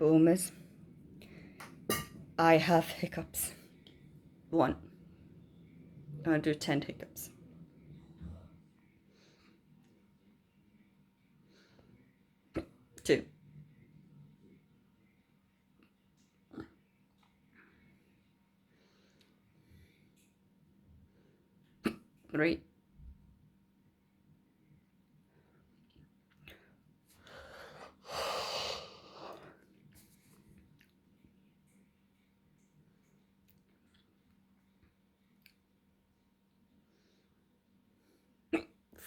boomers. I have hiccups. 1. I'm going to do 10 hiccups. 2. 3.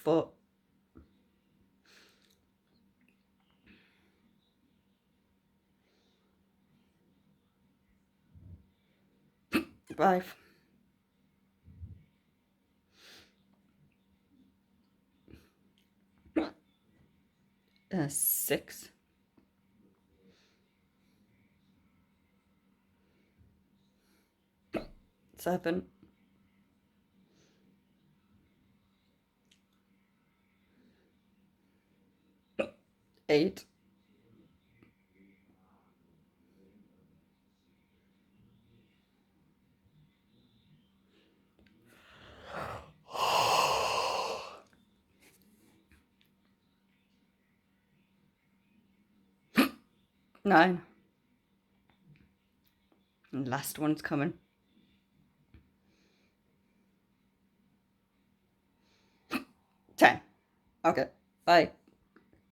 4. 5. 6. 7. 8. 9. And last one's coming. 10. Okay, bye.